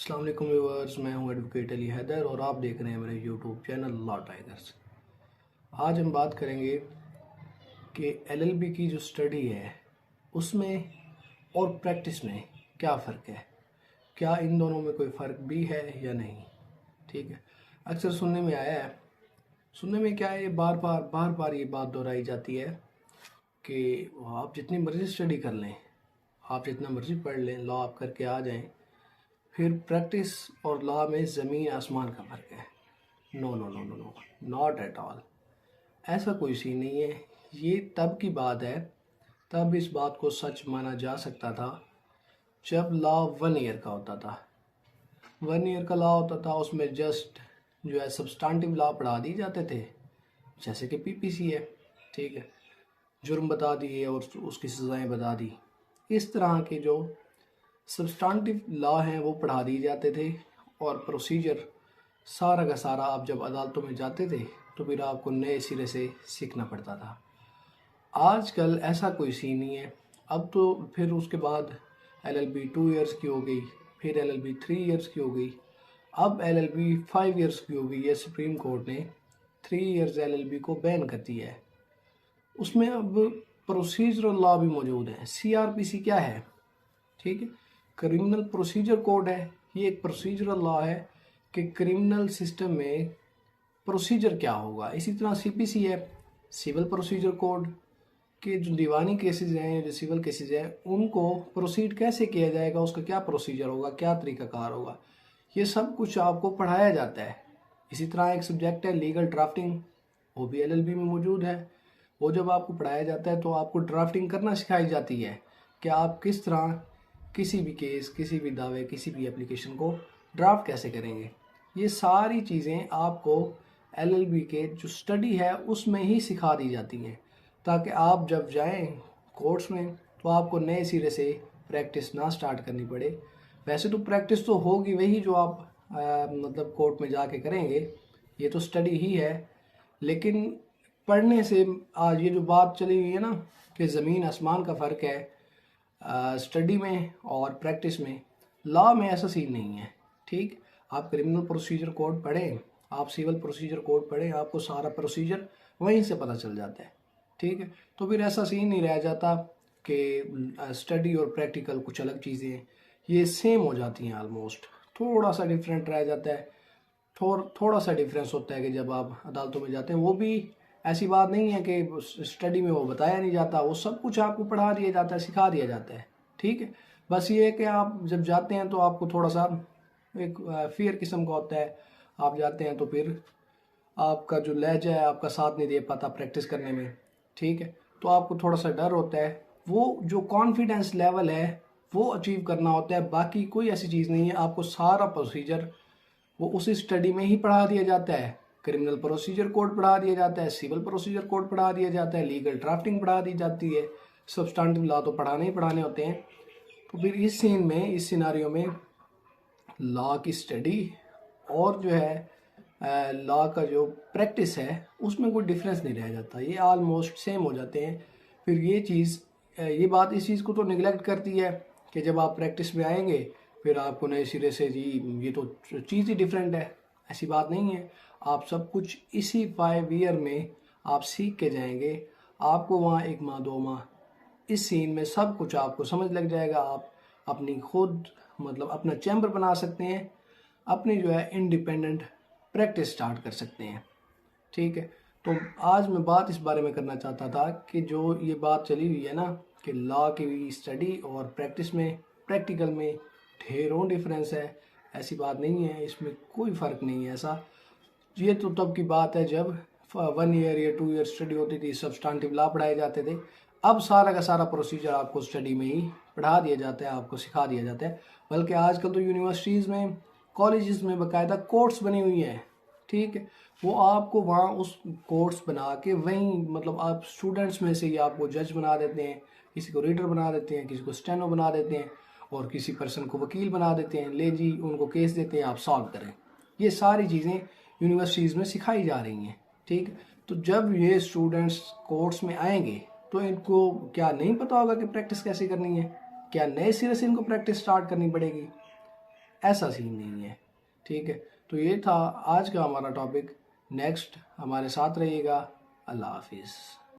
अस्सलाम वालेकुम व्यूअर्स, मैं हूं एडवोकेट अली हैदर और आप देख रहे हैं मेरे यूट्यूब चैनल लॉ टाइगर्स। आज हम बात करेंगे कि एलएलबी की जो स्टडी है उसमें और प्रैक्टिस में क्या फ़र्क है, क्या इन दोनों में कोई फ़र्क भी है या नहीं। ठीक है, अक्सर सुनने में आया है, सुनने में क्या है, ये बार बार ये बात दोहराई जाती है कि आप जितनी मर्ज़ी स्टडी कर लें, आप जितना मर्ज़ी पढ़ लें, लॉ आप करके आ जाएं, फिर प्रैक्टिस और लॉ में ज़मीन आसमान का फ़र्क है। No no no no no, not at all. ऐसा कोई सीन नहीं है। ये तब की बात है, तब इस बात को सच माना जा सकता था जब लॉ 1 ईयर का होता था। 1 ईयर का लॉ होता था, उसमें जस्ट जो है सब्सटेंटिव लॉ पढ़ा दिए जाते थे, जैसे कि पीपीसी है। ठीक है, जुर्म बता दिए और उसकी सज़ाएं बता दी। इस तरह के जो सब्सटेंटिव लॉ हैं वो पढ़ा दिए जाते थे और प्रोसीजर सारा का सारा आप जब अदालतों में जाते थे तो फिर आपको नए सिरे से सीखना पड़ता था। आजकल ऐसा कोई सीन नहीं है। अब तो फिर उसके बाद एलएलबी 2 इयर्स की हो गई, फिर एलएलबी 3 इयर्स की हो गई, अब एलएलबी 5 इयर्स की हो गई। ये सुप्रीम कोर्ट ने 3 इयर्स एलएलबी को बैन कर दिया है। उसमें अब प्रोसीजरल लॉ भी मौजूद है। सीआरपीसी क्या है? ठीक है, क्रिमिनल प्रोसीजर कोड है। ये एक प्रोसीजरल लॉ है कि क्रिमिनल सिस्टम में प्रोसीजर क्या होगा। इसी तरह सीपीसी है, सिविल प्रोसीजर कोड, के जो दीवानी केसेस हैं, जो सिविल केसेस हैं, उनको प्रोसीड कैसे किया जाएगा, उसका क्या प्रोसीजर होगा, क्या तरीकाकार होगा, ये सब कुछ आपको पढ़ाया जाता है। इसी तरह एक सब्जेक्ट है लीगल ड्राफ्टिंग, वो भी एलएलबी में मौजूद है। वो जब आपको पढ़ाया जाता है तो आपको ड्राफ्टिंग करना सिखाई जाती है कि आप किस तरह किसी भी केस, किसी भी दावे, किसी भी एप्लीकेशन को ड्राफ्ट कैसे करेंगे। ये सारी चीज़ें आपको एलएलबी के जो स्टडी है उसमें ही सिखा दी जाती हैं, ताकि आप जब जाएं कोर्ट्स में तो आपको नए सिरे से प्रैक्टिस ना स्टार्ट करनी पड़े। वैसे तो प्रैक्टिस तो होगी वही जो आप मतलब कोर्ट में जाके करेंगे, ये तो स्टडी ही है। लेकिन पढ़ने से आज ये जो बात चली हुई है ना कि ज़मीन आसमान का फ़र्क है स्टडी में और प्रैक्टिस में, लॉ में ऐसा सीन नहीं है। ठीक, आप क्रिमिनल प्रोसीजर कोड पढ़ें, आप सिविल प्रोसीजर कोड पढ़ें, आपको सारा प्रोसीजर वहीं से पता चल जाता है। ठीक है, तो फिर ऐसा सीन नहीं रह जाता कि स्टडी और प्रैक्टिकल कुछ अलग चीज़ें हैं, ये सेम हो जाती हैं ऑलमोस्ट। थोड़ा सा डिफरेंट रह जाता है, थोड़ा सा डिफरेंस होता है कि जब आप अदालतों में जाते हैं, वो भी ऐसी बात नहीं है कि स्टडी में वो बताया नहीं जाता, वो सब कुछ आपको पढ़ा दिया जाता है, सिखा दिया जाता है। ठीक है, बस ये है कि आप जब जाते हैं तो आपको थोड़ा सा एक फियर किस्म का होता है। आप जाते हैं तो फिर आपका जो लहजा है आपका साथ नहीं दे पाता प्रैक्टिस करने में। ठीक है, तो आपको थोड़ा सा डर होता है। वो जो कॉन्फिडेंस लेवल है वो अचीव करना होता है, बाकी कोई ऐसी चीज़ नहीं है। आपको सारा प्रोसीजर वो उसी स्टडी में ही पढ़ा दिया जाता है। क्रिमिनल प्रोसीजर कोड पढ़ा दिया जाता है, सिविल प्रोसीजर कोड पढ़ा दिया जाता है, लीगल ड्राफ्टिंग पढ़ा दी जाती है, सब्सटेंटिव लॉ तो पढ़ाने ही पढ़ाने होते हैं। तो फिर इस सीन में, इस सिनारियो में लॉ की स्टडी और जो है लॉ का जो प्रैक्टिस है उसमें कोई डिफरेंस नहीं रह जाता, ये ऑलमोस्ट सेम हो जाते हैं। फिर ये चीज़, ये बात इस चीज़ को तो निगलेक्ट करती है कि जब आप प्रैक्टिस में आएंगे फिर आपको नए सिरे से जी ये तो चीज़ ही डिफरेंट है। ऐसी बात नहीं है, आप सब कुछ इसी 5 ईयर में आप सीख के जाएंगे। आपको वहाँ 1 माह 2 माह इस सीन में सब कुछ आपको समझ लग जाएगा। आप अपनी खुद मतलब अपना चैम्बर बना सकते हैं, अपनी जो है इंडिपेंडेंट प्रैक्टिस स्टार्ट कर सकते हैं। ठीक है, तो आज मैं बात इस बारे में करना चाहता था कि जो ये बात चली हुई है ना कि लॉ की स्टडी और प्रैक्टिस में, प्रैक्टिकल में ढेरों डिफरेंस है, ऐसी बात नहीं है, इसमें कोई फ़र्क नहीं है ऐसा। ये तो तब की बात है जब 1 ईयर या 2 ईयर स्टडी होती थी, सब्सटेंटिव लॉ पढ़ाए जाते थे। अब सारा का सारा प्रोसीजर आपको स्टडी में ही पढ़ा दिया जाता है, आपको सिखा दिया जाता है। बल्कि आजकल तो यूनिवर्सिटीज़ में, कॉलेजेस में बाकायदा कोर्ट्स बनी हुई हैं। ठीक है, वो आपको वहाँ उस कोर्ट्स बना के वहीं मतलब आप स्टूडेंट्स में से ही आपको जज बना देते हैं, किसी को रीडर बना देते हैं, किसी को स्टेनो बना देते हैं और किसी पर्सन को वकील बना देते हैं। ले जी, उनको केस देते हैं, आप सॉल्व करें। ये सारी चीज़ें यूनिवर्सिटीज़ में सिखाई जा रही हैं। ठीक, तो जब ये स्टूडेंट्स कोर्ट्स में आएंगे तो इनको क्या नहीं पता होगा कि प्रैक्टिस कैसे करनी है? क्या नए सिरे से इनको प्रैक्टिस स्टार्ट करनी पड़ेगी? ऐसा सीन नहीं है। ठीक है, तो ये था आज का हमारा टॉपिक। नेक्स्ट हमारे साथ रहिएगा। अल्लाह हाफिज़।